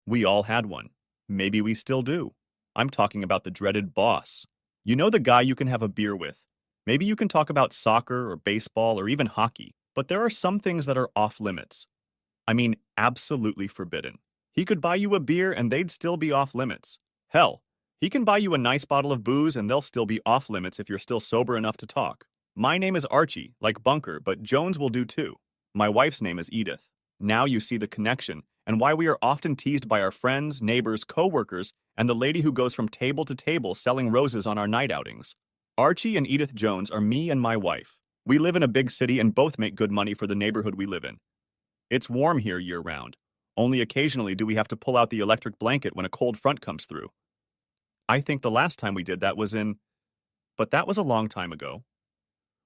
We all had one. Maybe we still do. I'm talking about the dreaded boss. You know, the guy you can have a beer with. Maybe you can talk about soccer or baseball or even hockey, but there are some things that are off limits. I mean, absolutely forbidden. He could buy you a beer and they'd still be off limits. Hell, he can buy you a nice bottle of booze and they'll still be off limits if you're still sober enough to talk. My name is Archie, like Bunker, but Jones will do too. My wife's name is Edith. Now you see the connection and why we are often teased by our friends, neighbors, co-workers, and the lady who goes from table to table selling roses on our night outings. Archie and Edith Jones are me and my wife. We live in a big city and both make good money for the neighborhood we live in. It's warm here year-round. Only occasionally do we have to pull out the electric blanket when a cold front comes through. I think the last time we did that was but that was a long time ago.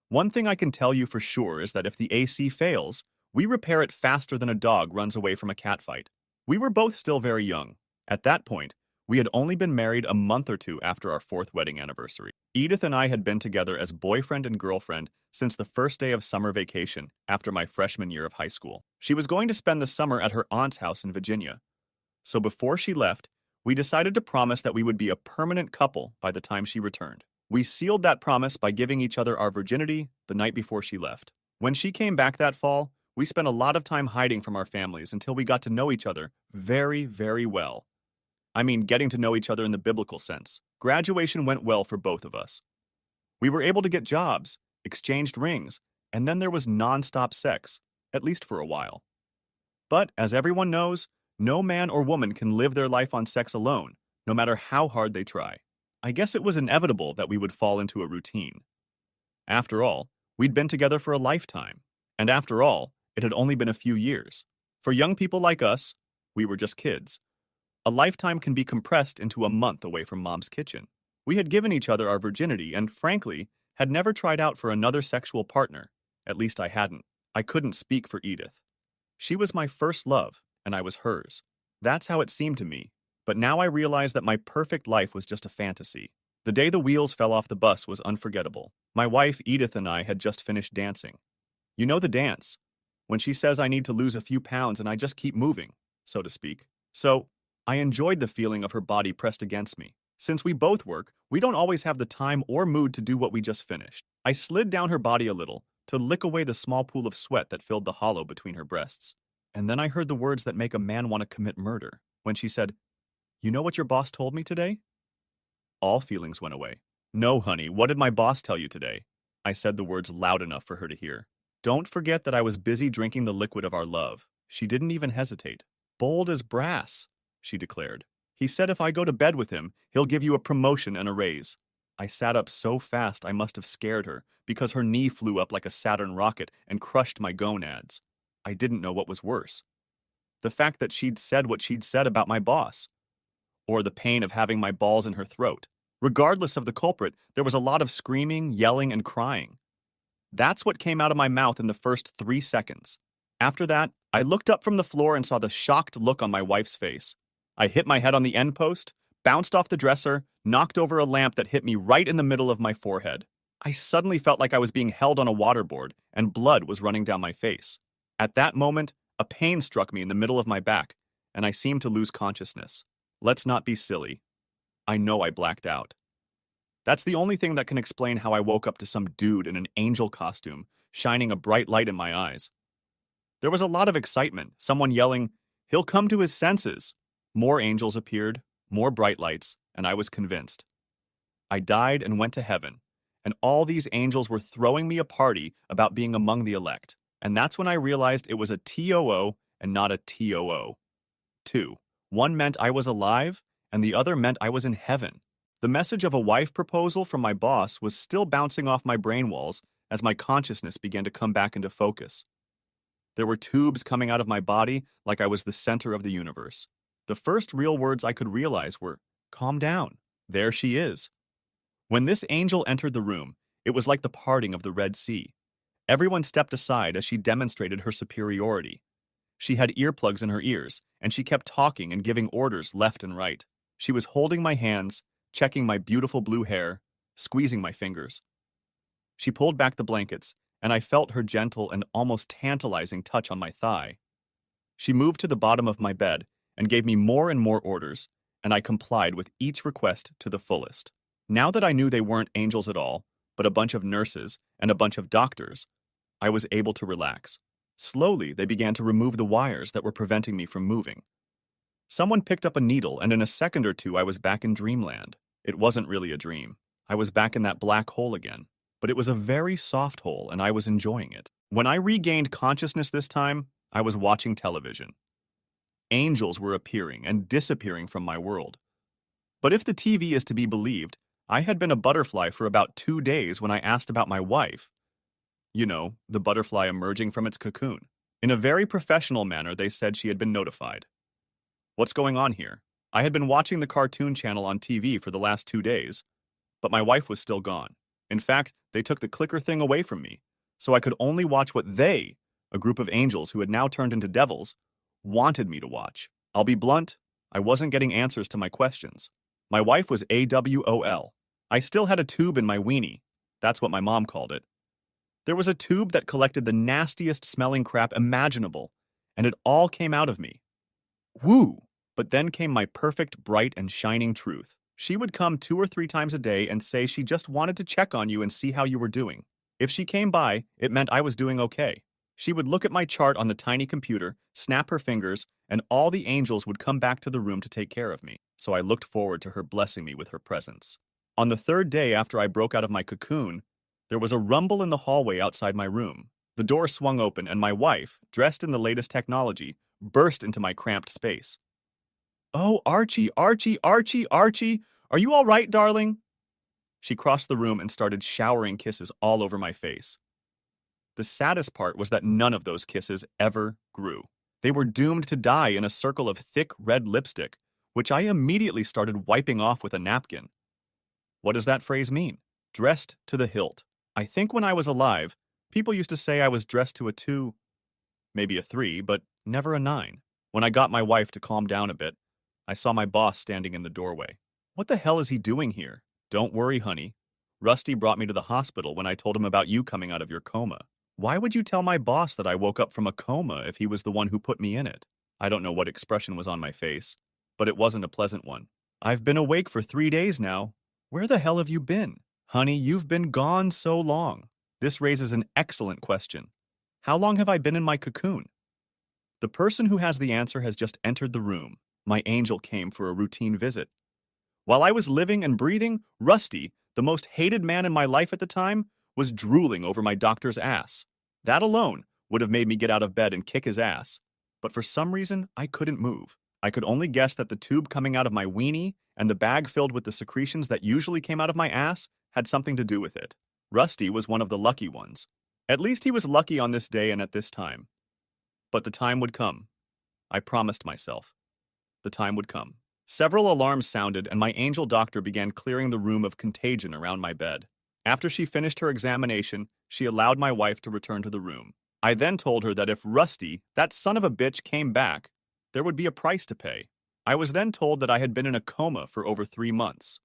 One thing I can tell you for sure is that if the AC fails, we repair it faster than a dog runs away from a catfight. We were both still very young. At that point, we had only been married a month or two after our fourth wedding anniversary. Edith and I had been together as boyfriend and girlfriend since the first day of summer vacation after my freshman year of high school. She was going to spend the summer at her aunt's house in Virginia. So before she left, we decided to promise that we would be a permanent couple by the time she returned. We sealed that promise by giving each other our virginity the night before she left. When she came back that fall, we spent a lot of time hiding from our families until we got to know each other very, very well. I mean, getting to know each other in the biblical sense. Graduation went well for both of us. We were able to get jobs, exchanged rings, and then there was nonstop sex, at least for a while. But, as everyone knows, no man or woman can live their life on sex alone, no matter how hard they try. I guess it was inevitable that we would fall into a routine. After all, we'd been together for a lifetime. And after all, it had only been a few years. For young people like us, we were just kids. A lifetime can be compressed into a month away from mom's kitchen. We had given each other our virginity and, frankly, had never tried out for another sexual partner. At least I hadn't. I couldn't speak for Edith. She was my first love, and I was hers. That's how it seemed to me. But now I realize that my perfect life was just a fantasy. The day the wheels fell off the bus was unforgettable. My wife, Edith, and I had just finished dancing. You know the dance, when she says I need to lose a few pounds and I just keep moving, so to speak. So, I enjoyed the feeling of her body pressed against me. Since we both work, we don't always have the time or mood to do what we just finished. I slid down her body a little to lick away the small pool of sweat that filled the hollow between her breasts. And then I heard the words that make a man want to commit murder, when she said, "You know what your boss told me today?" All feelings went away. "No, honey, what did my boss tell you today?" I said the words loud enough for her to hear. "Don't forget that I was busy drinking the liquid of our love." She didn't even hesitate. "Bold as brass," she declared. "He said if I go to bed with him, he'll give you a promotion and a raise." I sat up so fast I must have scared her, because her knee flew up like a Saturn rocket and crushed my gonads. I didn't know what was worse. The fact that she'd said what she'd said about my boss, or the pain of having my balls in her throat. Regardless of the culprit, there was a lot of screaming, yelling, and crying. That's what came out of my mouth in the first 3 seconds. After that, I looked up from the floor and saw the shocked look on my wife's face. I hit my head on the end post, bounced off the dresser, knocked over a lamp that hit me right in the middle of my forehead. I suddenly felt like I was being held on a waterboard, and blood was running down my face. At that moment, a pain struck me in the middle of my back, and I seemed to lose consciousness. Let's not be silly. I know I blacked out. That's the only thing that can explain how I woke up to some dude in an angel costume, shining a bright light in my eyes. There was a lot of excitement, someone yelling, "He'll come to his senses." More angels appeared, more bright lights, and I was convinced. I died and went to heaven, and all these angels were throwing me a party about being among the elect. And that's when I realized it was a TOO and not a TOO. 2. One meant I was alive, and the other meant I was in heaven. The message of a wife proposal from my boss was still bouncing off my brain walls as my consciousness began to come back into focus. There were tubes coming out of my body like I was the center of the universe. The first real words I could realize were, "Calm down. There she is." When this angel entered the room, it was like the parting of the Red Sea. Everyone stepped aside as she demonstrated her superiority. She had earplugs in her ears, and she kept talking and giving orders left and right. She was holding my hands, checking my beautiful blue hair, squeezing my fingers. She pulled back the blankets, and I felt her gentle and almost tantalizing touch on my thigh. She moved to the bottom of my bed and gave me more and more orders, and I complied with each request to the fullest. Now that I knew they weren't angels at all, but a bunch of nurses and a bunch of doctors, I was able to relax. Slowly, they began to remove the wires that were preventing me from moving. Someone picked up a needle, and in a second or two, I was back in dreamland. It wasn't really a dream. I was back in that black hole again. But it was a very soft hole, and I was enjoying it. When I regained consciousness this time, I was watching television. Angels were appearing and disappearing from my world. But if the TV is to be believed, I had been a butterfly for about 2 days when I asked about my wife. You know, the butterfly emerging from its cocoon. In a very professional manner, they said she had been notified. What's going on here? I had been watching the cartoon channel on TV for the last 2 days, but my wife was still gone. In fact, they took the clicker thing away from me, so I could only watch what they, a group of angels who had now turned into devils, wanted me to watch. I'll be blunt, I wasn't getting answers to my questions. My wife was AWOL. I still had a tube in my weenie. That's what my mom called it. There was a tube that collected the nastiest smelling crap imaginable, and it all came out of me. Woo! But then came my perfect, bright, and shining truth. She would come 2 or 3 times a day and say she just wanted to check on you and see how you were doing. If she came by, it meant I was doing okay. She would look at my chart on the tiny computer, snap her fingers, and all the angels would come back to the room to take care of me. So I looked forward to her blessing me with her presence. On the 3rd day after I broke out of my cocoon, there was a rumble in the hallway outside my room. The door swung open and my wife, dressed in the latest technology, burst into my cramped space. "Oh, Archie, Archie, Archie, Archie, are you all right, darling?" She crossed the room and started showering kisses all over my face. The saddest part was that none of those kisses ever grew. They were doomed to die in a circle of thick red lipstick, which I immediately started wiping off with a napkin. What does that phrase mean? Dressed to the hilt. I think when I was alive, people used to say I was dressed to a 2, maybe a 3, but never a 9. When I got my wife to calm down a bit, I saw my boss standing in the doorway. What the hell is he doing here? Don't worry, honey. Rusty brought me to the hospital when I told him about you coming out of your coma. Why would you tell my boss that I woke up from a coma if he was the one who put me in it? I don't know what expression was on my face, but it wasn't a pleasant one. I've been awake for 3 days now. Where the hell have you been? Honey, you've been gone so long. This raises an excellent question. How long have I been in my cocoon? The person who has the answer has just entered the room. My angel came for a routine visit. While I was living and breathing, Rusty, the most hated man in my life at the time, was drooling over my doctor's ass. That alone would have made me get out of bed and kick his ass. But for some reason, I couldn't move. I could only guess that the tube coming out of my weenie and the bag filled with the secretions that usually came out of my ass had something to do with it. Rusty was one of the lucky ones. At least he was lucky on this day and at this time. But the time would come. I promised myself. The time would come. Several alarms sounded, and my angel doctor began clearing the room of contagion around my bed. After she finished her examination, she allowed my wife to return to the room. I then told her that if Rusty, that son of a bitch, came back, there would be a price to pay. I was then told that I had been in a coma for over 3 months.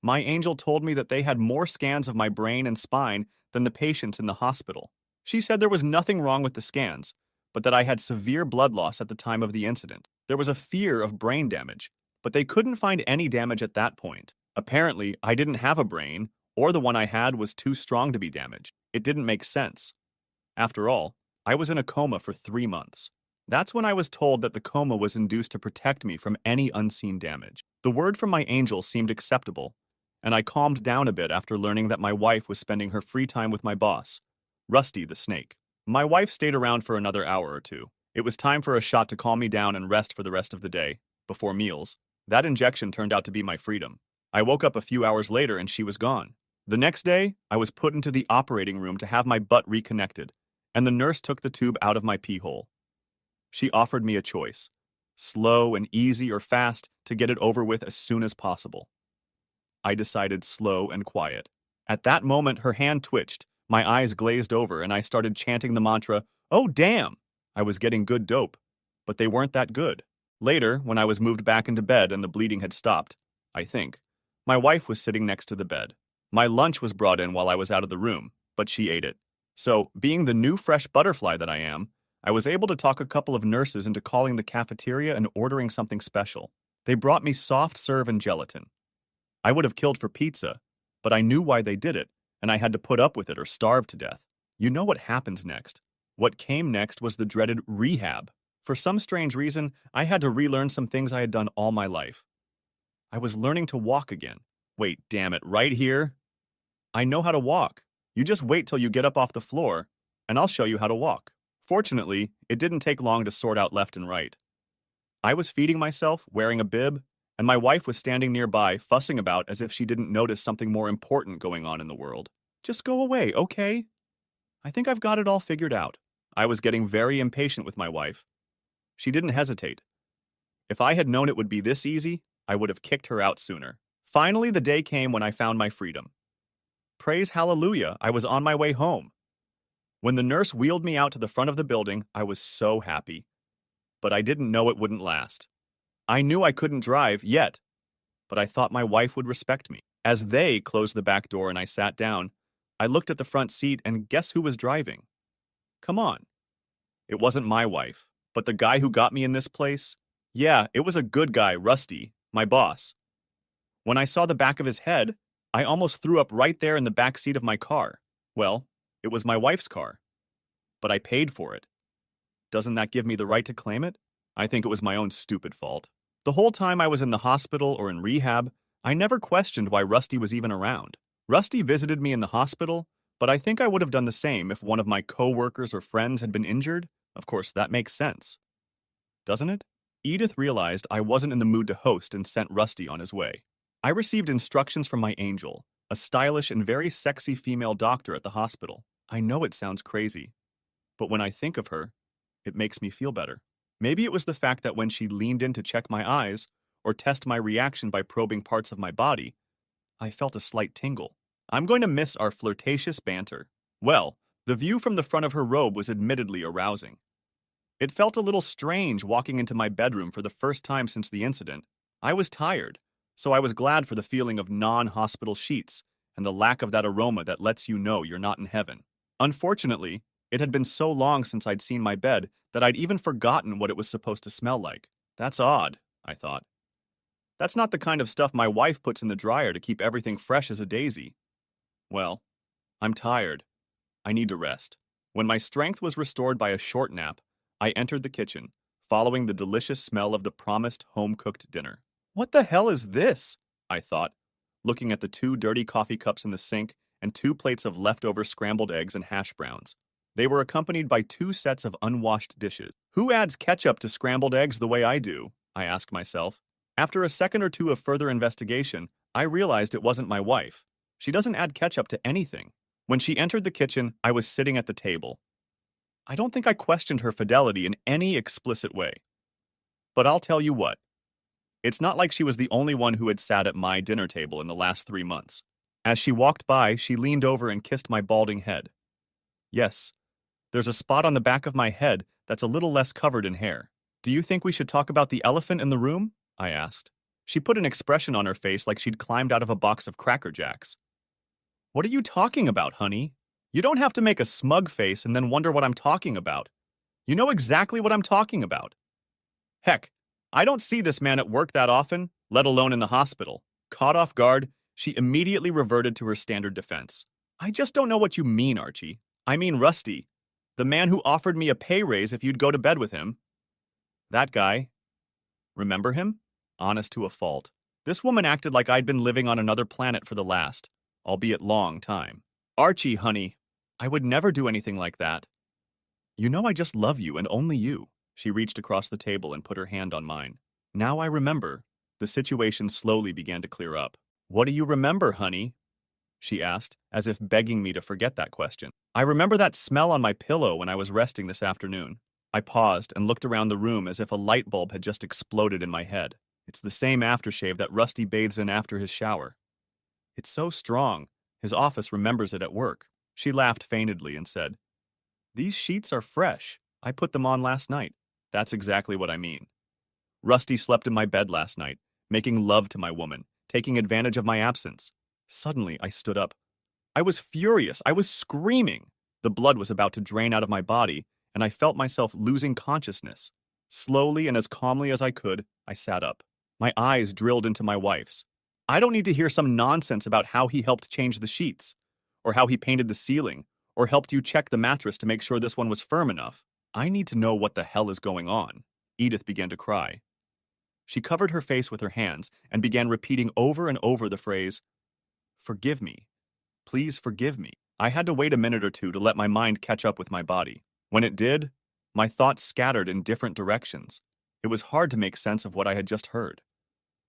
My angel told me that they had more scans of my brain and spine than the patients in the hospital. She said there was nothing wrong with the scans, but that I had severe blood loss at the time of the incident. There was a fear of brain damage, but they couldn't find any damage at that point. Apparently, I didn't have a brain, or the one I had was too strong to be damaged. It didn't make sense. After all, I was in a coma for 3 months. That's when I was told that the coma was induced to protect me from any unseen damage. The word from my angel seemed acceptable, and I calmed down a bit after learning that my wife was spending her free time with my boss, Rusty the Snake. My wife stayed around for another hour or two. It was time for a shot to calm me down and rest for the rest of the day, before meals. That injection turned out to be my freedom. I woke up a few hours later and she was gone. The next day, I was put into the operating room to have my butt reconnected, and the nurse took the tube out of my pee hole. She offered me a choice, slow and easy or fast, to get it over with as soon as possible. I decided slow and quiet. At that moment, her hand twitched, my eyes glazed over, and I started chanting the mantra, "Oh, damn!" I was getting good dope, but they weren't that good. Later, when I was moved back into bed and the bleeding had stopped, I think, my wife was sitting next to the bed. My lunch was brought in while I was out of the room, but she ate it. So, being the new fresh butterfly that I am, I was able to talk a couple of nurses into calling the cafeteria and ordering something special. They brought me soft serve and gelatin. I would have killed for pizza, but I knew why they did it, and I had to put up with it or starve to death. You know what happens next. What came next was the dreaded rehab. For some strange reason, I had to relearn some things I had done all my life. I was learning to walk again. Wait, damn it, right here? I know how to walk. You just wait till you get up off the floor, and I'll show you how to walk. Fortunately, it didn't take long to sort out left and right. I was feeding myself, wearing a bib, and my wife was standing nearby, fussing about as if she didn't notice something more important going on in the world. Just go away, okay? I think I've got it all figured out. I was getting very impatient with my wife. She didn't hesitate. If I had known it would be this easy, I would have kicked her out sooner. Finally, the day came when I found my freedom. Praise hallelujah, I was on my way home. When the nurse wheeled me out to the front of the building, I was so happy. But I didn't know it wouldn't last. I knew I couldn't drive yet, but I thought my wife would respect me. As they closed the back door and I sat down, I looked at the front seat and guess who was driving? Come on. It wasn't my wife, but the guy who got me in this place? Yeah, it was a good guy, Rusty, my boss. When I saw the back of his head, I almost threw up right there in the back seat of my car. Well, it was my wife's car, but I paid for it. Doesn't that give me the right to claim it? I think it was my own stupid fault. The whole time I was in the hospital or in rehab, I never questioned why Rusty was even around. Rusty visited me in the hospital, but I think I would have done the same if one of my co-workers or friends had been injured. Of course, that makes sense. Doesn't it? Edith realized I wasn't in the mood to host and sent Rusty on his way. I received instructions from my angel, a stylish and very sexy female doctor at the hospital. I know it sounds crazy, but when I think of her, it makes me feel better. Maybe it was the fact that when she leaned in to check my eyes or test my reaction by probing parts of my body, I felt a slight tingle. I'm going to miss our flirtatious banter. Well, the view from the front of her robe was admittedly arousing. It felt a little strange walking into my bedroom for the first time since the incident. I was tired, so I was glad for the feeling of non-hospital sheets and the lack of that aroma that lets you know you're not in heaven. Unfortunately, it had been so long since I'd seen my bed that I'd even forgotten what it was supposed to smell like. That's odd, I thought. That's not the kind of stuff my wife puts in the dryer to keep everything fresh as a daisy. Well, I'm tired. I need to rest. When my strength was restored by a short nap, I entered the kitchen, following the delicious smell of the promised home-cooked dinner. What the hell is this? I thought, looking at the 2 dirty coffee cups in the sink and 2 plates of leftover scrambled eggs and hash browns. They were accompanied by 2 sets of unwashed dishes. Who adds ketchup to scrambled eggs the way I do? I asked myself. After a second or two of further investigation, I realized it wasn't my wife. She doesn't add ketchup to anything. When she entered the kitchen, I was sitting at the table. I don't think I questioned her fidelity in any explicit way. But I'll tell you what. It's not like she was the only one who had sat at my dinner table in the last 3 months. As she walked by, she leaned over and kissed my balding head. Yes, there's a spot on the back of my head that's a little less covered in hair. Do you think we should talk about the elephant in the room? I asked. She put an expression on her face like she'd climbed out of a box of Cracker Jacks. What are you talking about, honey? You don't have to make a smug face and then wonder what I'm talking about. You know exactly what I'm talking about. Heck, I don't see this man at work that often, let alone in the hospital. Caught off guard, she immediately reverted to her standard defense. I just don't know what you mean, Archie. I mean Rusty, the man who offered me a pay raise if you'd go to bed with him. That guy. Remember him? Honest to a fault. This woman acted like I'd been living on another planet for the last, albeit long, time. Archie, honey, I would never do anything like that. You know I just love you and only you. She reached across the table and put her hand on mine. Now I remember. The situation slowly began to clear up. What do you remember, honey? She asked, as if begging me to forget that question. I remember that smell on my pillow when I was resting this afternoon. I paused and looked around the room as if a light bulb had just exploded in my head. It's the same aftershave that Rusty bathes in after his shower. It's so strong, his office remembers it at work. She laughed feignedly and said, These sheets are fresh. I put them on last night. That's exactly what I mean. Rusty slept in my bed last night, making love to my woman, taking advantage of my absence. Suddenly, I stood up. I was furious. I was screaming. The blood was about to drain out of my body, and I felt myself losing consciousness. Slowly and as calmly as I could, I sat up. My eyes drilled into my wife's. I don't need to hear some nonsense about how he helped change the sheets, or how he painted the ceiling, or helped you check the mattress to make sure this one was firm enough. I need to know what the hell is going on. Edith began to cry. She covered her face with her hands and began repeating over and over the phrase, "Forgive me. Please forgive me." I had to wait a minute or two to let my mind catch up with my body. When it did, my thoughts scattered in different directions. It was hard to make sense of what I had just heard.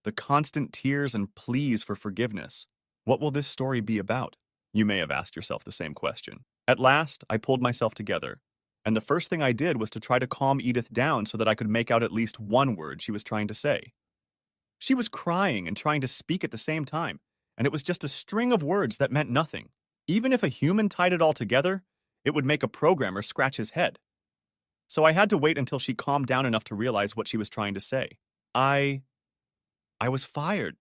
The constant tears and pleas for forgiveness. What will this story be about? You may have asked yourself the same question. At last, I pulled myself together, and the first thing I did was to try to calm Edith down so that I could make out at least one word she was trying to say. She was crying and trying to speak at the same time, and it was just a string of words that meant nothing. Even if a human tied it all together, it would make a programmer scratch his head. So I had to wait until she calmed down enough to realize what she was trying to say. I was fired.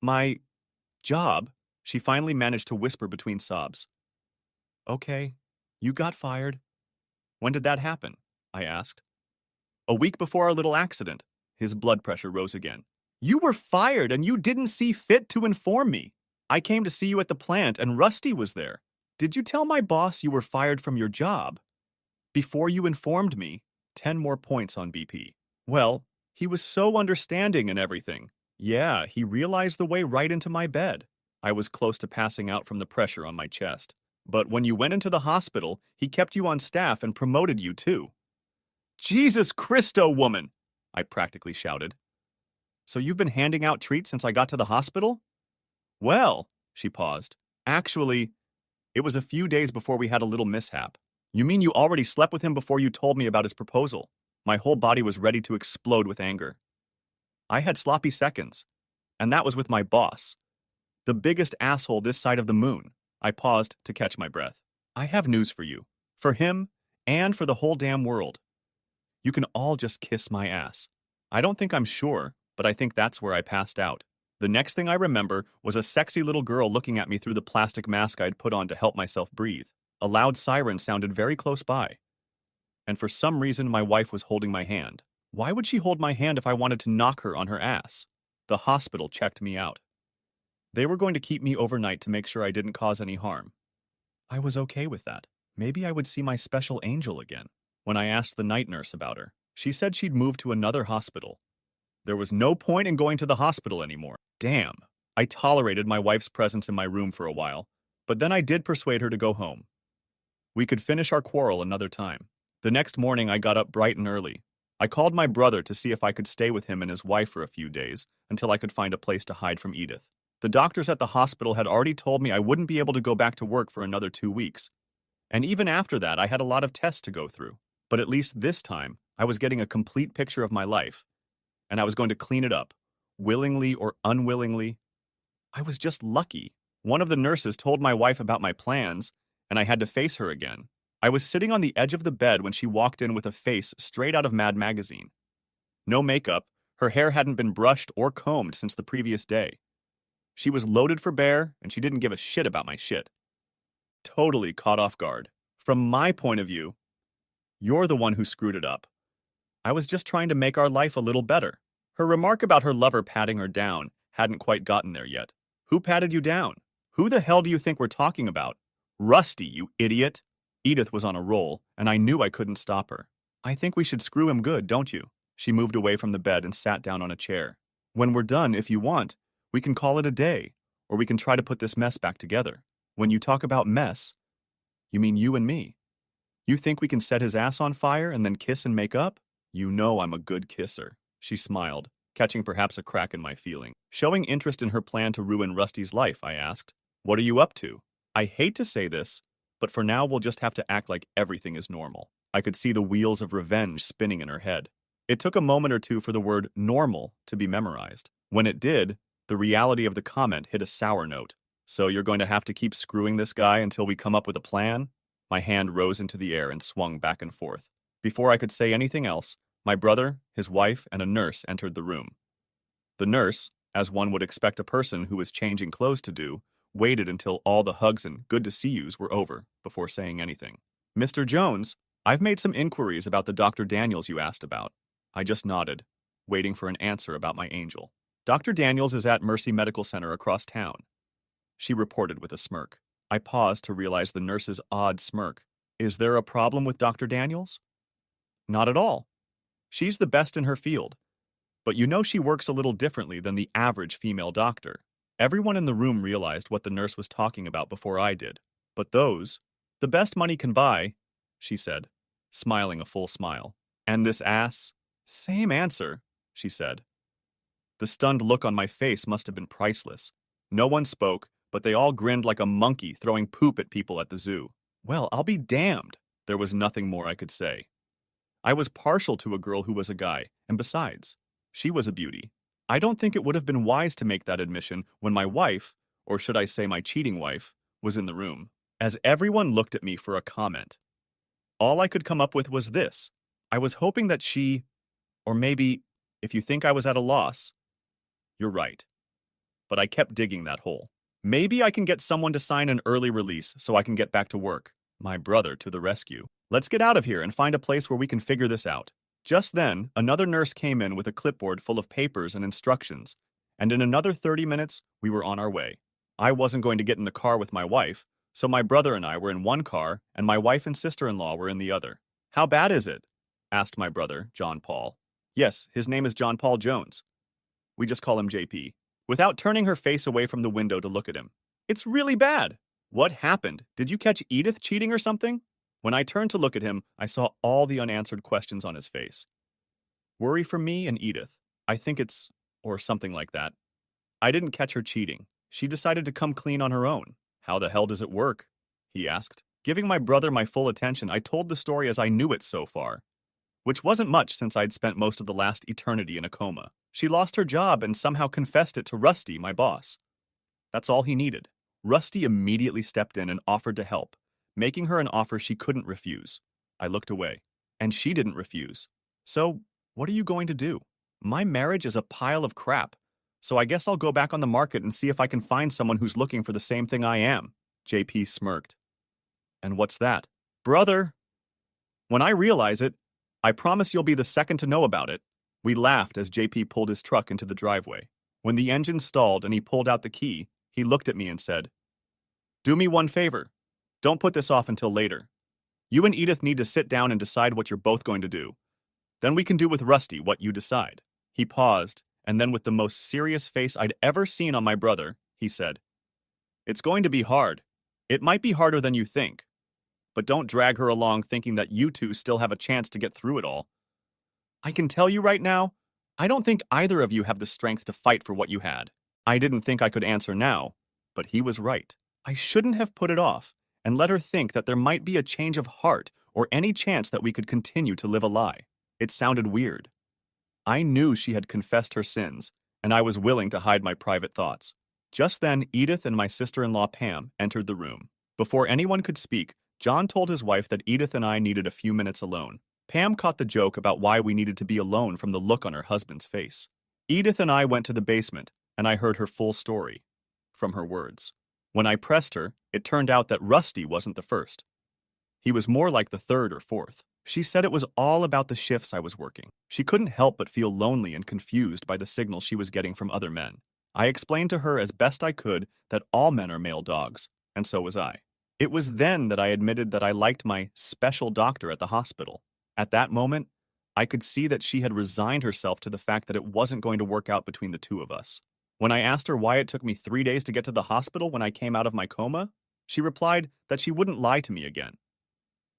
My job, she finally managed to whisper between sobs. Okay, you got fired. When did that happen? I asked. A week before our little accident. His blood pressure rose again. You were fired and you didn't see fit to inform me. I came to see you at the plant and Rusty was there. Did you tell my boss you were fired from your job? Before you informed me, 10 more points on BP. Well, he was so understanding and everything. Yeah, he realized the way right into my bed. I was close to passing out from the pressure on my chest. But when you went into the hospital, he kept you on staff and promoted you too. Jesus Christo, woman! I practically shouted. So you've been handing out treats since I got to the hospital? Well, she paused. Actually, it was a few days before we had a little mishap. You mean you already slept with him before you told me about his proposal? My whole body was ready to explode with anger. I had sloppy seconds, and that was with my boss. The biggest asshole this side of the moon. I paused to catch my breath. I have news for you. For him, and for the whole damn world. You can all just kiss my ass. I don't think I'm sure, but I think that's where I passed out. The next thing I remember was a sexy little girl looking at me through the plastic mask I'd put on to help myself breathe. A loud siren sounded very close by. And for some reason, my wife was holding my hand. Why would she hold my hand if I wanted to knock her on her ass? The hospital checked me out. They were going to keep me overnight to make sure I didn't cause any harm. I was okay with that. Maybe I would see my special angel again. When I asked the night nurse about her, she said she'd moved to another hospital. There was no point in going to the hospital anymore. Damn. I tolerated my wife's presence in my room for a while, but then I did persuade her to go home. We could finish our quarrel another time. The next morning, I got up bright and early. I called my brother to see if I could stay with him and his wife for a few days until I could find a place to hide from Edith. The doctors at the hospital had already told me I wouldn't be able to go back to work for another 2 weeks. And even after that, I had a lot of tests to go through. But at least this time, I was getting a complete picture of my life, and I was going to clean it up, willingly or unwillingly. I was just lucky. One of the nurses told my wife about my plans, and I had to face her again. I was sitting on the edge of the bed when she walked in with a face straight out of Mad Magazine. No makeup, her hair hadn't been brushed or combed since the previous day. She was loaded for bear, and she didn't give a shit about my shit. Totally caught off guard. From my point of view, you're the one who screwed it up. I was just trying to make our life a little better. Her remark about her lover patting her down hadn't quite gotten there yet. Who patted you down? Who the hell do you think we're talking about? Rusty, you idiot! Edith was on a roll, and I knew I couldn't stop her. I think we should screw him good, don't you? She moved away from the bed and sat down on a chair. When we're done, if you want, we can call it a day, or we can try to put this mess back together. When you talk about mess, you mean you and me. You think we can set his ass on fire and then kiss and make up? You know I'm a good kisser. She smiled, catching perhaps a crack in my feeling. Showing interest in her plan to ruin Rusty's life, I asked. What are you up to? I hate to say this, but for now we'll just have to act like everything is normal. I could see the wheels of revenge spinning in her head. It took a moment or two for the word normal to be memorized. When it did, the reality of the comment hit a sour note. So you're going to have to keep screwing this guy until we come up with a plan? My hand rose into the air and swung back and forth. Before I could say anything else, my brother, his wife, and a nurse entered the room. The nurse, as one would expect a person who was changing clothes to do, waited until all the hugs and good to see yous were over before saying anything. Mr. Jones, I've made some inquiries about the Dr. Daniels you asked about. I just nodded, waiting for an answer about my angel. Dr. Daniels is at Mercy Medical Center across town, she reported with a smirk. I paused to realize the nurse's odd smirk. Is there a problem with Dr. Daniels? Not at all. She's the best in her field. But you know she works a little differently than the average female doctor. Everyone in the room realized what the nurse was talking about before I did. But the best money can buy, she said, smiling a full smile. And this ass? Same answer, she said. The stunned look on my face must have been priceless. No one spoke, but they all grinned like a monkey throwing poop at people at the zoo. Well, I'll be damned. There was nothing more I could say. I was partial to a girl who was a guy, and besides, she was a beauty. I don't think it would have been wise to make that admission when my wife, or should I say my cheating wife, was in the room. As everyone looked at me for a comment, all I could come up with was this. I was hoping that she, or maybe, if you think I was at a loss, you're right. But I kept digging that hole. Maybe I can get someone to sign an early release so I can get back to work. My brother to the rescue. Let's get out of here and find a place where we can figure this out. Just then, another nurse came in with a clipboard full of papers and instructions, and in another 30 minutes, we were on our way. I wasn't going to get in the car with my wife, so my brother and I were in one car, and my wife and sister-in-law were in the other. How bad is it? Asked my brother, John Paul. Yes, his name is John Paul Jones. We just call him JP. Without turning her face away from the window to look at him. It's really bad. What happened? Did you catch Edith cheating or something? When I turned to look at him, I saw all the unanswered questions on his face. Worry for me and Edith. I think it's, or something like that. I didn't catch her cheating. She decided to come clean on her own. How the hell does it work? He asked. Giving my brother my full attention, I told the story as I knew it so far, which wasn't much since I'd spent most of the last eternity in a coma. She lost her job and somehow confessed it to Rusty, my boss. That's all he needed. Rusty immediately stepped in and offered to help, making her an offer she couldn't refuse. I looked away, and she didn't refuse. So, what are you going to do? My marriage is a pile of crap, so I guess I'll go back on the market and see if I can find someone who's looking for the same thing I am. JP smirked. And what's that? Brother! When I realize it, I promise you'll be the second to know about it. We laughed as JP pulled his truck into the driveway. When the engine stalled and he pulled out the key, he looked at me and said, Do me one favor. Don't put this off until later. You and Edith need to sit down and decide what you're both going to do. Then we can do with Rusty what you decide. He paused, and then with the most serious face I'd ever seen on my brother, he said, It's going to be hard. It might be harder than you think. But don't drag her along thinking that you two still have a chance to get through it all. I can tell you right now, I don't think either of you have the strength to fight for what you had. I didn't think I could answer now, but he was right. I shouldn't have put it off and let her think that there might be a change of heart or any chance that we could continue to live a lie. It sounded weird. I knew she had confessed her sins, and I was willing to hide my private thoughts. Just then, Edith and my sister-in-law Pam entered the room. Before anyone could speak, John told his wife that Edith and I needed a few minutes alone. Pam caught the joke about why we needed to be alone from the look on her husband's face. Edith and I went to the basement, and I heard her full story, from her words. When I pressed her, it turned out that Rusty wasn't the first. He was more like the third or fourth. She said it was all about the shifts I was working. She couldn't help but feel lonely and confused by the signals she was getting from other men. I explained to her as best I could that all men are male dogs, and so was I. It was then that I admitted that I liked my special doctor at the hospital. At that moment, I could see that she had resigned herself to the fact that it wasn't going to work out between the two of us. When I asked her why it took me 3 days to get to the hospital when I came out of my coma, she replied that she wouldn't lie to me again.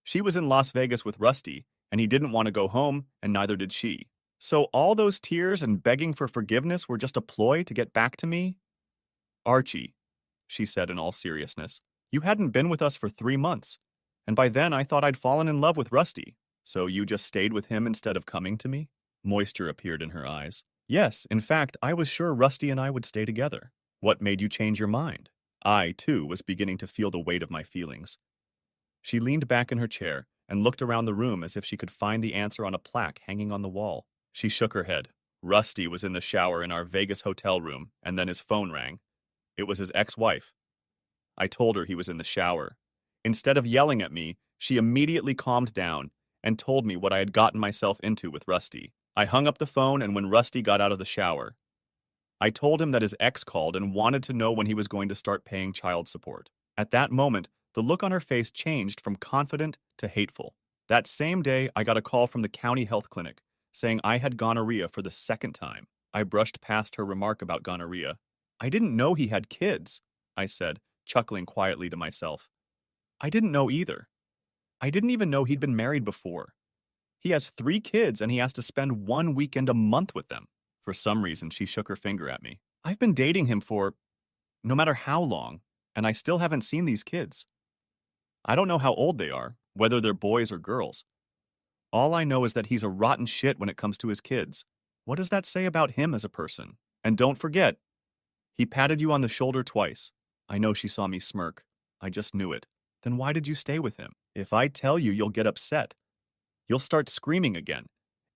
She was in Las Vegas with Rusty, and he didn't want to go home, and neither did she. So all those tears and begging for forgiveness were just a ploy to get back to me? Archie, she said in all seriousness, you hadn't been with us for 3 months, and by then I thought I'd fallen in love with Rusty. So you just stayed with him instead of coming to me? Moisture appeared in her eyes. Yes, in fact, I was sure Rusty and I would stay together. What made you change your mind? I, too, was beginning to feel the weight of my feelings. She leaned back in her chair and looked around the room as if she could find the answer on a plaque hanging on the wall. She shook her head. Rusty was in the shower in our Vegas hotel room, and then his phone rang. It was his ex-wife. I told her he was in the shower. Instead of yelling at me, She immediately calmed down and told me what I had gotten myself into with Rusty. I hung up the phone, and when Rusty got out of the shower, I told him that his ex called and wanted to know when he was going to start paying child support. At that moment, the look on her face changed from confident to hateful. That same day, I got a call from the county health clinic saying I had gonorrhea for the second time. I brushed past her remark about gonorrhea. I didn't know he had kids, I said, chuckling quietly to myself. I didn't know either. I didn't even know he'd been married before. He has 3 kids and he has to spend one weekend a month with them. For some reason, she shook her finger at me. I've been dating him for no matter how long, and I still haven't seen these kids. I don't know how old they are, whether they're boys or girls. All I know is that he's a rotten shit when it comes to his kids. What does that say about him as a person? And don't forget, he patted you on the shoulder twice. I know she saw me smirk. I just knew it. Then why did you stay with him? If I tell you, you'll get upset. You'll start screaming again,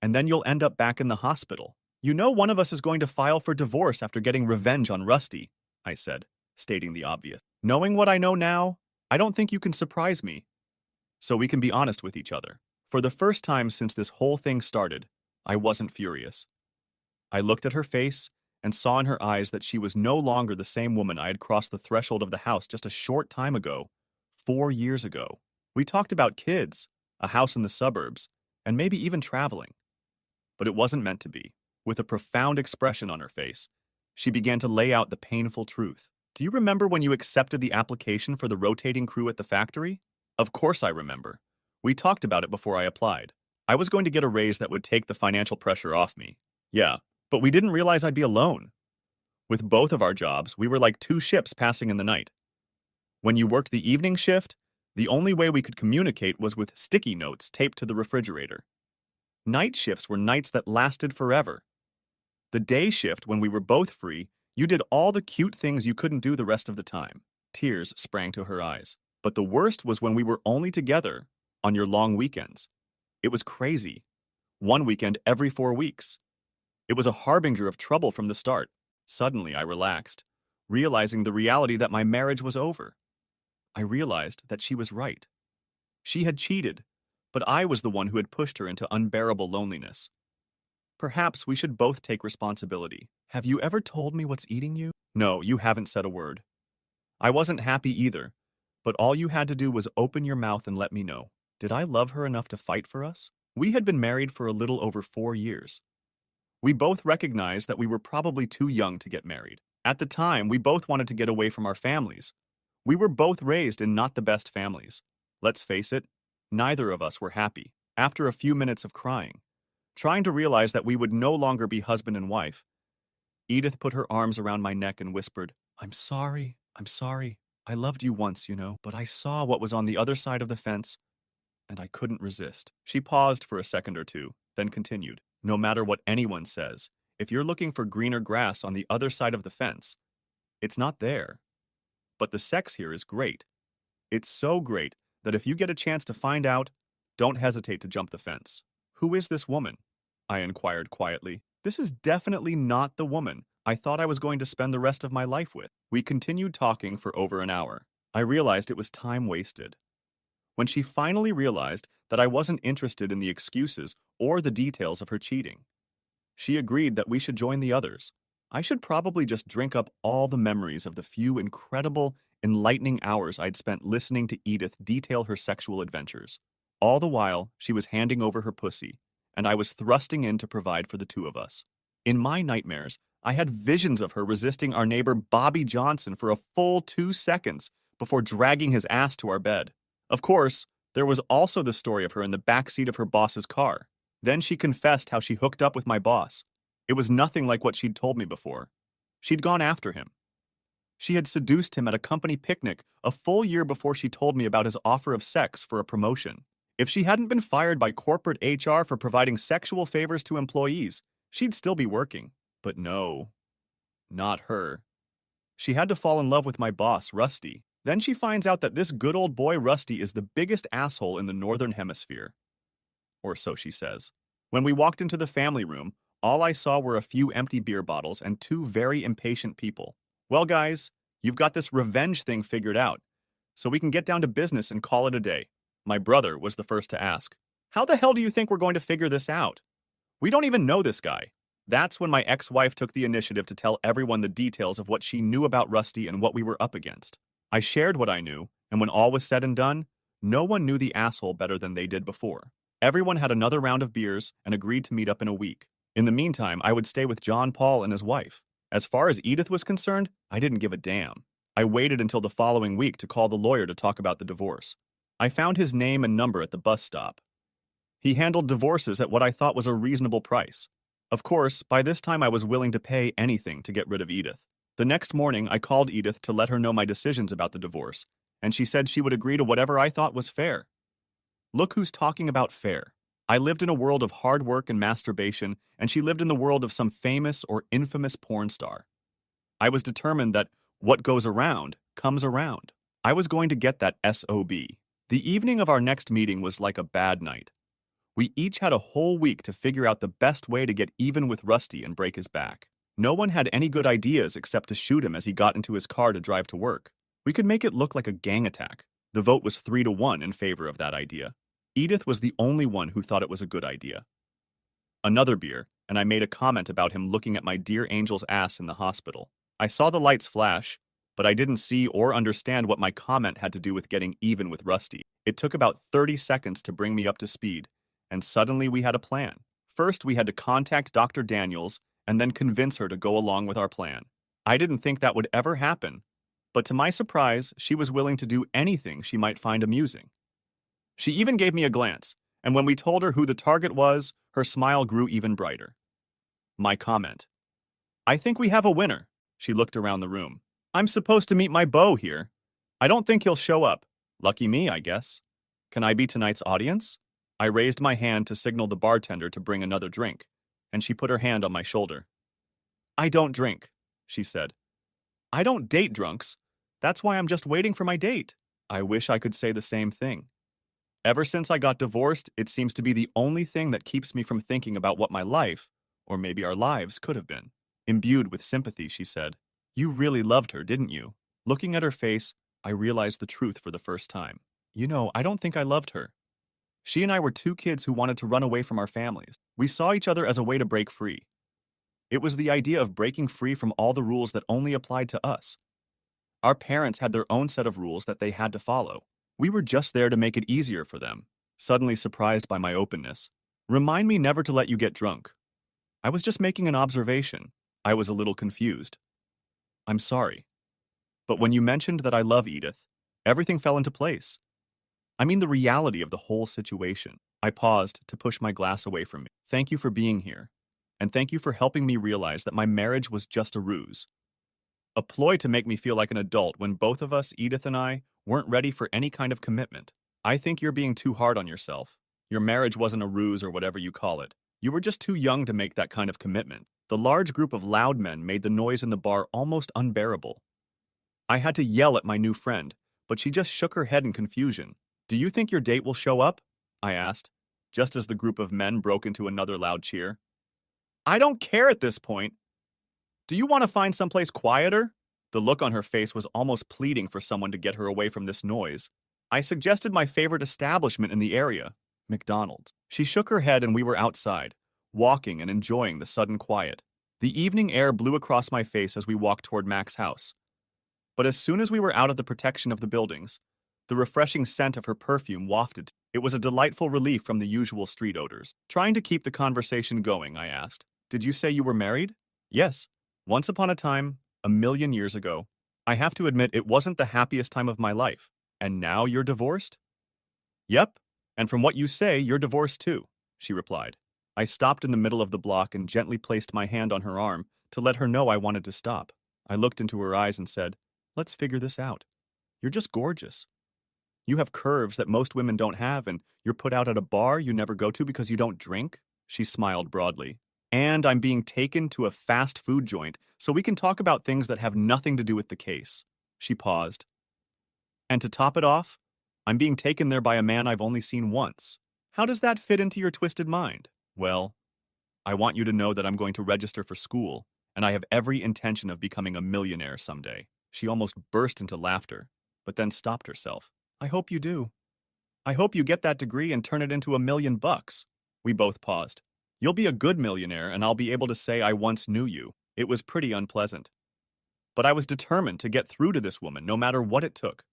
and then you'll end up back in the hospital. You know one of us is going to file for divorce after getting revenge on Rusty, I said, stating the obvious. Knowing what I know now, I don't think you can surprise me. So we can be honest with each other. For the first time since this whole thing started, I wasn't furious. I looked at her face and saw in her eyes that she was no longer the same woman I had crossed the threshold of the house just a short time ago, 4 years ago. We talked about kids, a house in the suburbs, and maybe even traveling. But it wasn't meant to be. With a profound expression on her face, she began to lay out the painful truth. Do you remember when you accepted the application for the rotating crew at the factory? Of course I remember. We talked about it before I applied. I was going to get a raise that would take the financial pressure off me. Yeah, but we didn't realize I'd be alone. With both of our jobs, we were like 2 ships passing in the night. When you worked the evening shift, the only way we could communicate was with sticky notes taped to the refrigerator. Night shifts were nights that lasted forever. The day shift, when we were both free, you did all the cute things you couldn't do the rest of the time. Tears sprang to her eyes. But the worst was when we were only together on your long weekends. It was crazy. One weekend every 4 weeks. It was a harbinger of trouble from the start. Suddenly, I relaxed, realizing the reality that my marriage was over. I realized that she was right. She had cheated, but I was the one who had pushed her into unbearable loneliness. Perhaps we should both take responsibility. Have you ever told me what's eating you? No, you haven't said a word. I wasn't happy either, but all you had to do was open your mouth and let me know. Did I love her enough to fight for us? We had been married for a little over 4 years. We both recognized that we were probably too young to get married. At the time, we both wanted to get away from our families. We were both raised in not the best families. Let's face it, neither of us were happy. After a few minutes of crying, trying to realize that we would no longer be husband and wife, Edith put her arms around my neck and whispered, I'm sorry. I loved you once, but I saw what was on the other side of the fence, and I couldn't resist. She paused for a second or two, then continued, no matter what anyone says, if you're looking for greener grass on the other side of the fence, it's not there. But the sex here is great. It's so great that if you get a chance to find out, don't hesitate to jump the fence. Who is this woman? I inquired quietly. This is definitely not the woman I thought I was going to spend the rest of my life with. We continued talking for over an hour. I realized it was time wasted. When she finally realized that I wasn't interested in the excuses or the details of her cheating, she agreed that we should join the others. I should probably just drink up all the memories of the few incredible, enlightening hours I'd spent listening to Edith detail her sexual adventures. All the while, she was handing over her pussy, and I was thrusting in to provide for the two of us. In my nightmares, I had visions of her resisting our neighbor Bobby Johnson for a full 2 seconds before dragging his ass to our bed. Of course, there was also the story of her in the back seat of her boss's car. Then she confessed how she hooked up with my boss. It was nothing like what she'd told me before. She'd gone after him. She had seduced him at a company picnic a full year before she told me about his offer of sex for a promotion. If she hadn't been fired by corporate HR for providing sexual favors to employees, she'd still be working. But no, not her. She had to fall in love with my boss, Rusty. Then she finds out that this good old boy Rusty is the biggest asshole in the Northern Hemisphere. Or so she says. When we walked into the family room, all I saw were a few empty beer bottles and 2 very impatient people. Well, guys, you've got this revenge thing figured out, so we can get down to business and call it a day. My brother was the first to ask, "How the hell do you think we're going to figure this out? We don't even know this guy." That's when my ex-wife took the initiative to tell everyone the details of what she knew about Rusty and what we were up against. I shared what I knew, and when all was said and done, no one knew the asshole better than they did before. Everyone had another round of beers and agreed to meet up in a week. In the meantime, I would stay with John Paul and his wife. As far as Edith was concerned, I didn't give a damn. I waited until the following week to call the lawyer to talk about the divorce. I found his name and number at the bus stop. He handled divorces at what I thought was a reasonable price. Of course, by this time I was willing to pay anything to get rid of Edith. The next morning, I called Edith to let her know my decisions about the divorce, and she said she would agree to whatever I thought was fair. Look who's talking about fair. I lived in a world of hard work and masturbation, and she lived in the world of some famous or infamous porn star. I was determined that what goes around comes around. I was going to get that SOB. The evening of our next meeting was like a bad night. We each had a whole week to figure out the best way to get even with Rusty and break his back. No one had any good ideas except to shoot him as he got into his car to drive to work. We could make it look like a gang attack. The vote was 3-1 in favor of that idea. Edith was the only one who thought it was a good idea. Another beer, and I made a comment about him looking at my dear angel's ass in the hospital. I saw the lights flash, but I didn't see or understand what my comment had to do with getting even with Rusty. It took about 30 seconds to bring me up to speed, and suddenly we had a plan. First, we had to contact Dr. Daniels and then convince her to go along with our plan. I didn't think that would ever happen, but to my surprise, she was willing to do anything she might find amusing. She even gave me a glance, and when we told her who the target was, her smile grew even brighter. My comment: "I think we have a winner." She looked around the room. "I'm supposed to meet my beau here. I don't think he'll show up. Lucky me, I guess. Can I be tonight's audience?" I raised my hand to signal the bartender to bring another drink, and she put her hand on my shoulder. "I don't drink," she said. "I don't date drunks. That's why I'm just waiting for my date." I wish I could say the same thing. Ever since I got divorced, it seems to be the only thing that keeps me from thinking about what my life, or maybe our lives, could have been. Imbued with sympathy, she said, "You really loved her, didn't you?" Looking at her face, I realized the truth for the first time. I don't think I loved her. She and I were two kids who wanted to run away from our families. We saw each other as a way to break free. It was the idea of breaking free from all the rules that only applied to us. Our parents had their own set of rules that they had to follow. We were just there to make it easier for them. Suddenly surprised by my openness. "Remind me never to let you get drunk." I was just making an observation. I was a little confused. "I'm sorry. But when you mentioned that I love Edith, everything fell into place. I mean the reality of the whole situation." I paused to push my glass away from me. "Thank you for being here. And thank you for helping me realize that my marriage was just a ruse. A ploy to make me feel like an adult when both of us, Edith and I, weren't ready for any kind of commitment. I think you're being too hard on yourself. Your marriage wasn't a ruse or whatever you call it. You were just too young to make that kind of commitment." The large group of loud men made the noise in the bar almost unbearable. I had to yell at my new friend, but she just shook her head in confusion. "Do you think your date will show up?" I asked, just as the group of men broke into another loud cheer. "I don't care at this point. Do you want to find someplace quieter?" The look on her face was almost pleading for someone to get her away from this noise. I suggested my favorite establishment in the area, McDonald's. She shook her head and we were outside, walking and enjoying the sudden quiet. The evening air blew across my face as we walked toward Mac's house. But as soon as we were out of the protection of the buildings, the refreshing scent of her perfume wafted. It was a delightful relief from the usual street odors. Trying to keep the conversation going, I asked, "Did you say you were married?" "Yes. Once upon a time, a million years ago. I have to admit it wasn't the happiest time of my life. And now you're divorced?" "Yep. And from what you say, you're divorced too," she replied. I stopped in the middle of the block and gently placed my hand on her arm to let her know I wanted to stop. I looked into her eyes and said, "Let's figure this out. You're just gorgeous. You have curves that most women don't have, and you're put out at a bar you never go to because you don't drink." She smiled broadly. "And I'm being taken to a fast food joint so we can talk about things that have nothing to do with the case." She paused. "And to top it off, I'm being taken there by a man I've only seen once. How does that fit into your twisted mind?" "Well, I want you to know that I'm going to register for school, and I have every intention of becoming a millionaire someday." She almost burst into laughter, but then stopped herself. "I hope you do." I hope you get that degree and turn it into $1 million. We both paused. You'll be a good millionaire, and I'll be able to say I once knew you. It was pretty unpleasant. But I was determined to get through to this woman, no matter what it took.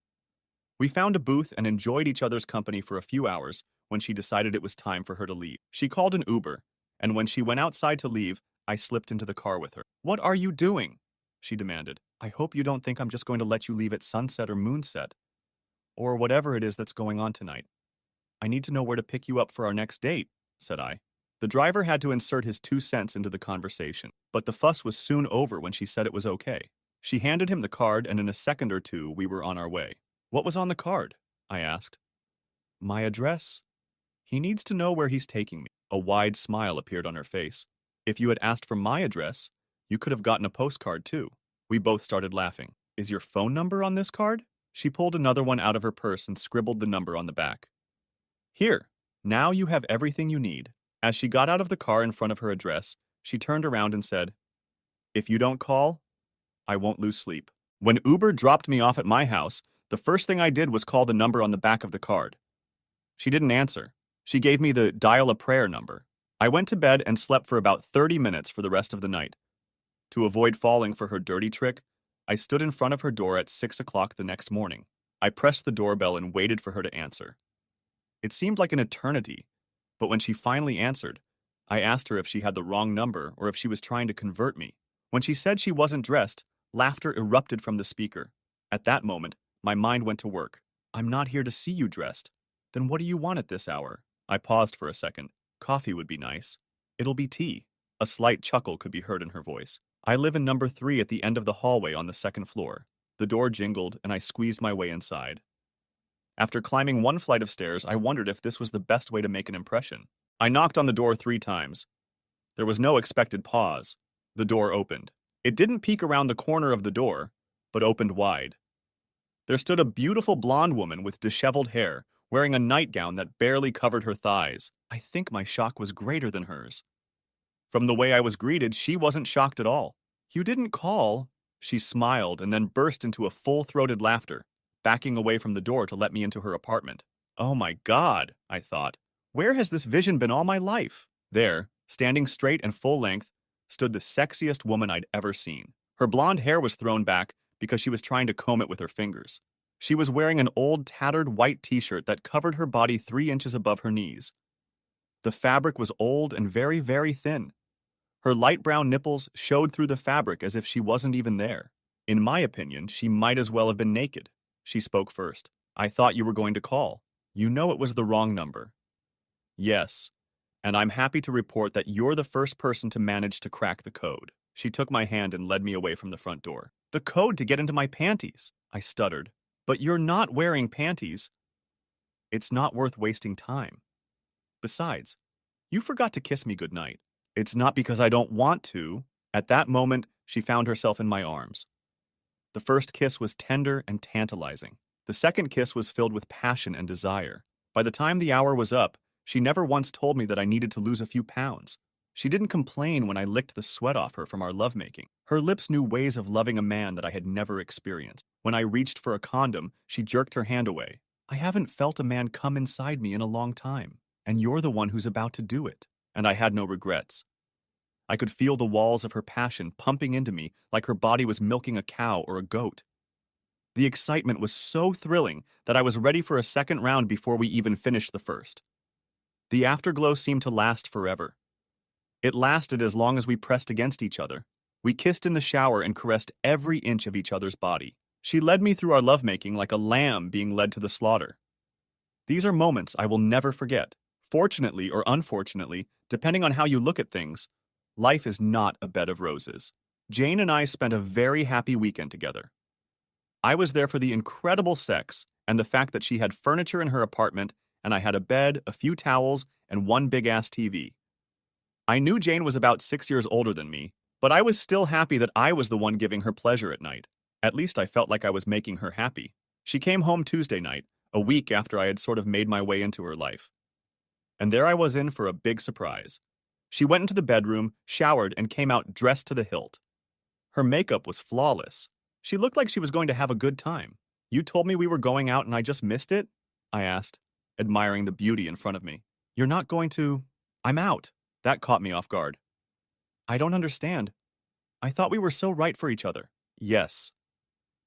We found a booth and enjoyed each other's company for a few hours when she decided it was time for her to leave. She called an Uber, and when she went outside to leave, I slipped into the car with her. "What are you doing?" she demanded. "I hope you don't think I'm just going to let you leave at sunset or moonset, or whatever it is that's going on tonight. I need to know where to pick you up for our next date," said I. The driver had to insert his 2 cents into the conversation, but the fuss was soon over when she said it was okay. She handed him the card, and in a second or two, we were on our way. "What was on the card?" I asked. "My address. He needs to know where he's taking me." A wide smile appeared on her face. "If you had asked for my address, you could have gotten a postcard too." We both started laughing. "Is your phone number on this card?" She pulled another one out of her purse and scribbled the number on the back. "Here, now you have everything you need." As she got out of the car in front of her address, she turned around and said, "If you don't call, I won't lose sleep." When Uber dropped me off at my house, the first thing I did was call the number on the back of the card. She didn't answer. She gave me the dial a prayer number. I went to bed and slept for about 30 minutes for the rest of the night. To avoid falling for her dirty trick, I stood in front of her door at 6 o'clock the next morning. I pressed the doorbell and waited for her to answer. It seemed like an eternity, but when she finally answered, I asked her if she had the wrong number or if she was trying to convert me. When she said she wasn't dressed, laughter erupted from the speaker. At that moment, my mind went to work. "I'm not here to see you dressed. Then what do you want at this hour?" I paused for a second. "Coffee would be nice." "It'll be tea." A slight chuckle could be heard in her voice. "I live in number 3 at the end of the hallway on the second floor." The door jingled, and I squeezed my way inside. After climbing one flight of stairs, I wondered if this was the best way to make an impression. I knocked on the door 3 times. There was no expected pause. The door opened. It didn't peek around the corner of the door, but opened wide. There stood a beautiful blonde woman with disheveled hair, wearing a nightgown that barely covered her thighs. I think my shock was greater than hers. From the way I was greeted, she wasn't shocked at all. "You didn't call?" She smiled and then burst into a full-throated laughter, backing away from the door to let me into her apartment. "Oh my God," I thought. "Where has this vision been all my life?" There, standing straight and full length, stood the sexiest woman I'd ever seen. Her blonde hair was thrown back because she was trying to comb it with her fingers. She was wearing an old, tattered white t-shirt that covered her body 3 inches above her knees. The fabric was old and very, very thin. Her light brown nipples showed through the fabric as if she wasn't even there. In my opinion, she might as well have been naked. She spoke first. "I thought you were going to call. You know it was the wrong number." "Yes, and I'm happy to report that you're the first person to manage to crack the code." She took my hand and led me away from the front door. "The code to get into my panties," I stuttered. "But you're not wearing panties." "It's not worth wasting time. Besides, you forgot to kiss me goodnight." "It's not because I don't want to." At that moment, she found herself in my arms. The first kiss was tender and tantalizing. The second kiss was filled with passion and desire. By the time the hour was up, she never once told me that I needed to lose a few pounds. She didn't complain when I licked the sweat off her from our lovemaking. Her lips knew ways of loving a man that I had never experienced. When I reached for a condom, she jerked her hand away. "I haven't felt a man come inside me in a long time, and you're the one who's about to do it." And I had no regrets. I could feel the walls of her passion pumping into me like her body was milking a cow or a goat. The excitement was so thrilling that I was ready for a second round before we even finished the first. The afterglow seemed to last forever. It lasted as long as we pressed against each other. We kissed in the shower and caressed every inch of each other's body. She led me through our lovemaking like a lamb being led to the slaughter. These are moments I will never forget. Fortunately or unfortunately, depending on how you look at things, life is not a bed of roses. Jane and I spent a very happy weekend together. I was there for the incredible sex and the fact that she had furniture in her apartment and I had a bed, a few towels, and one big-ass TV. I knew Jane was about 6 years older than me, but I was still happy that I was the one giving her pleasure at night. At least I felt like I was making her happy. She came home Tuesday night, a week after I had sort of made my way into her life. And there I was in for a big surprise. She went into the bedroom, showered, and came out dressed to the hilt. Her makeup was flawless. She looked like she was going to have a good time. "You told me we were going out and I just missed it?" I asked. admiring the beauty in front of me. You're not going to... I'm out. That caught me off guard. I don't understand. I thought we were so right for each other. Yes.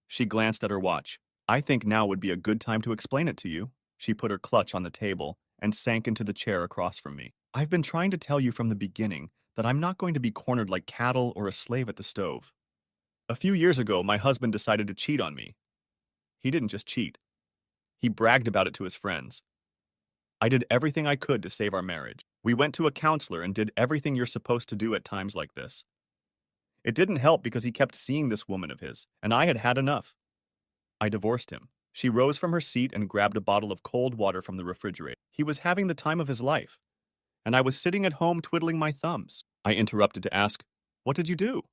She glanced at her watch. I think now would be a good time to explain it to you. She put her clutch on the table and sank into the chair across from me. I've been trying to tell you from the beginning that I'm not going to be cornered like cattle or a slave at the stove. A few years ago, my husband decided to cheat on me. He didn't just cheat. He bragged about it to his friends. I did everything I could to save our marriage. We went to a counselor and did everything you're supposed to do at times like this. It didn't help because he kept seeing this woman of his, and I had had enough. I divorced him. She rose from her seat and grabbed a bottle of cold water from the refrigerator. He was having the time of his life, and I was sitting at home twiddling my thumbs. I interrupted to ask, "What did you do?"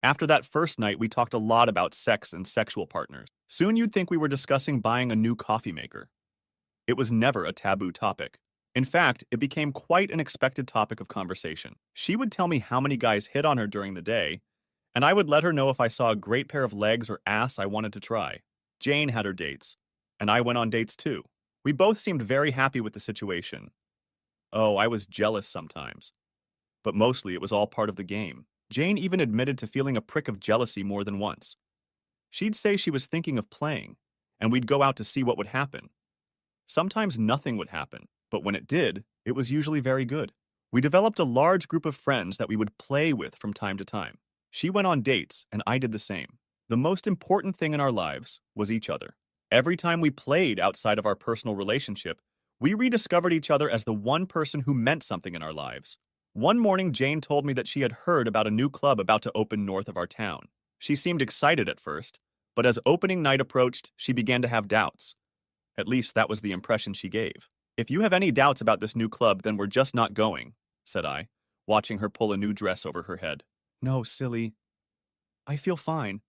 After that first night, we talked a lot about sex and sexual partners. Soon you'd think we were discussing buying a new coffee maker. It was never a taboo topic. In fact, it became quite an expected topic of conversation. She would tell me how many guys hit on her during the day, and I would let her know if I saw a great pair of legs or ass I wanted to try. Jane had her dates, and I went on dates too. We both seemed very happy with the situation. Oh, I was jealous sometimes, but mostly it was all part of the game. Jane even admitted to feeling a prick of jealousy more than once. She'd say she was thinking of playing, and we'd go out to see what would happen. Sometimes nothing would happen, but when it did, it was usually very good. We developed a large group of friends that we would play with from time to time. She went on dates, and I did the same. The most important thing in our lives was each other. Every time we played outside of our personal relationship, we rediscovered each other as the one person who meant something in our lives. One morning, Jane told me that she had heard about a new club about to open north of our town. She seemed excited at first, but as opening night approached, she began to have doubts. At least that was the impression she gave. "If you have any doubts about this new club, then we're just not going," said I, watching her pull a new dress over her head. "No, silly. I feel fine.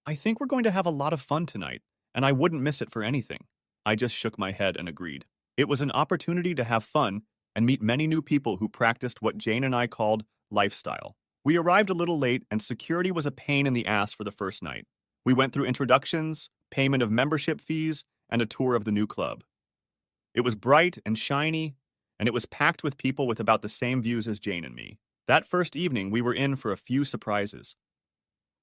I think we're going to have a lot of fun tonight, and I wouldn't miss it for anything." I just shook my head and agreed. It was an opportunity to have fun and meet many new people who practiced what Jane and I called lifestyle. We arrived a little late, and security was a pain in the ass for the first night. We went through introductions, payment of membership fees, and a tour of the new club. It was bright and shiny, and it was packed with people with about the same views as Jane and me. That first evening, we were in for a few surprises.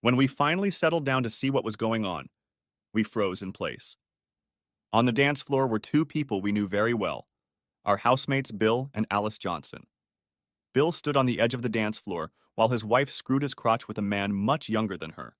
When we finally settled down to see what was going on, we froze in place. On the dance floor were two people we knew very well, our housemates Bill and Alice Johnson. Bill stood on the edge of the dance floor while his wife screwed his crotch with a man much younger than her.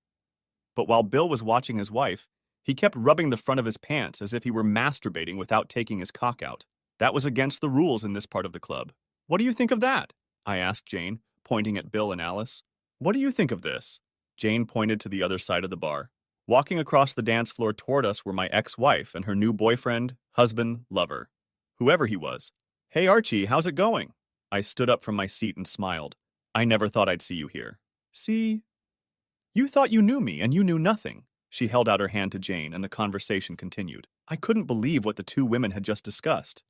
But while Bill was watching his wife, he kept rubbing the front of his pants as if he were masturbating without taking his cock out. That was against the rules in this part of the club. "What do you think of that?" I asked Jane, pointing at Bill and Alice. "What do you think of this?" Jane pointed to the other side of the bar. Walking across the dance floor toward us were my ex-wife and her new boyfriend, husband, lover, whoever he was. "Hey Archie, how's it going?" I stood up from my seat and smiled. "I never thought I'd see you here." "See? You thought you knew me, and you knew nothing." She held out her hand to Jane, and the conversation continued. I couldn't believe what the two women had just discussed.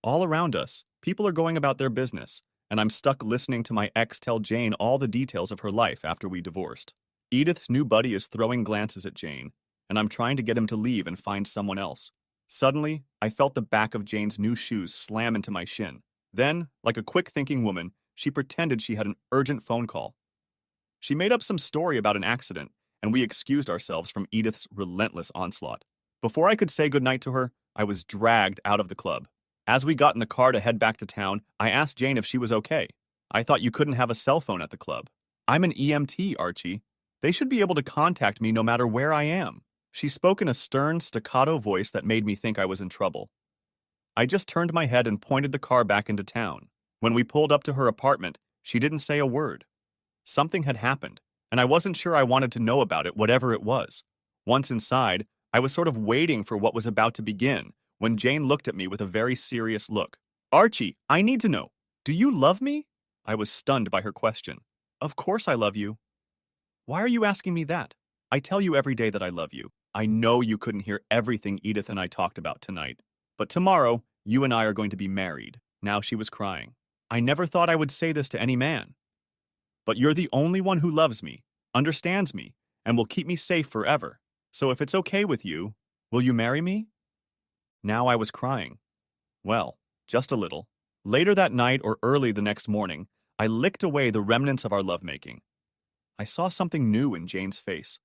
All around us, people are going about their business, and I'm stuck listening to my ex tell Jane all the details of her life after we divorced. Edith's new buddy is throwing glances at Jane, and I'm trying to get him to leave and find someone else. Suddenly, I felt the back of Jane's new shoes slam into my shin. Then, like a quick-thinking woman, she pretended she had an urgent phone call. She made up some story about an accident, and we excused ourselves from Edith's relentless onslaught. Before I could say goodnight to her, I was dragged out of the club. As we got in the car to head back to town, I asked Jane if she was okay. "I thought you couldn't have a cell phone at the club." "I'm an EMT, Archie. They should be able to contact me no matter where I am." She spoke in a stern, staccato voice that made me think I was in trouble. I just turned my head and pointed the car back into town. When we pulled up to her apartment, she didn't say a word. Something had happened, and I wasn't sure I wanted to know about it, whatever it was. Once inside, I was sort of waiting for what was about to begin when Jane looked at me with a very serious look. "Archie, I need to know. Do you love me?" I was stunned by her question. "Of course I love you." "Why are you asking me that? I tell you every day that I love you. I know you couldn't hear everything Edith and I talked about tonight. But tomorrow, you and I are going to be married." Now she was crying. "I never thought I would say this to any man. But you're the only one who loves me, understands me, and will keep me safe forever. So if it's okay with you, will you marry me?" Now I was crying. Well, just a little. Later that night or early the next morning, I licked away the remnants of our lovemaking. I saw something new in Jane's face.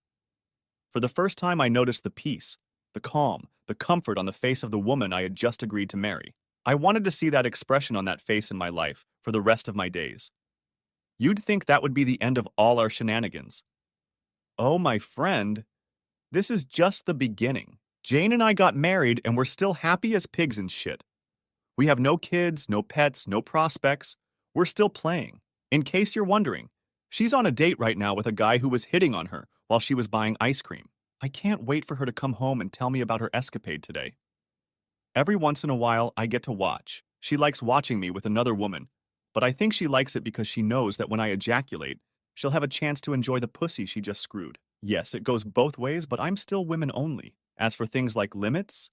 For the first time, I noticed the peace, the calm, the comfort on the face of the woman I had just agreed to marry. I wanted to see that expression on that face in my life for the rest of my days. You'd think that would be the end of all our shenanigans. Oh, my friend, this is just the beginning. Jane and I got married and we're still happy as pigs and shit. We have no kids, no pets, no prospects. We're still playing. In case you're wondering, she's on a date right now with a guy who was hitting on her while she was buying ice cream. I can't wait for her to come home and tell me about her escapade today. Every once in a while, I get to watch. She likes watching me with another woman, but I think she likes it because she knows that when I ejaculate, she'll have a chance to enjoy the pussy she just screwed. Yes, it goes both ways, but I'm still women only. As for things like limits,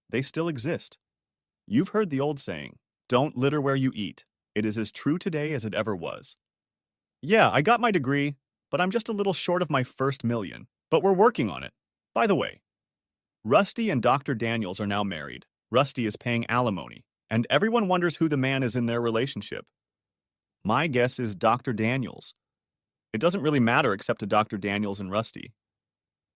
they still exist. You've heard the old saying, don't litter where you eat. It is as true today as it ever was. Yeah, I got my degree, but I'm just a little short of my first million. But we're working on it. By the way, Rusty and Dr. Daniels are now married. Rusty is paying alimony, and everyone wonders who the man is in their relationship. My guess is Dr. Daniels. It doesn't really matter except to Dr. Daniels and Rusty.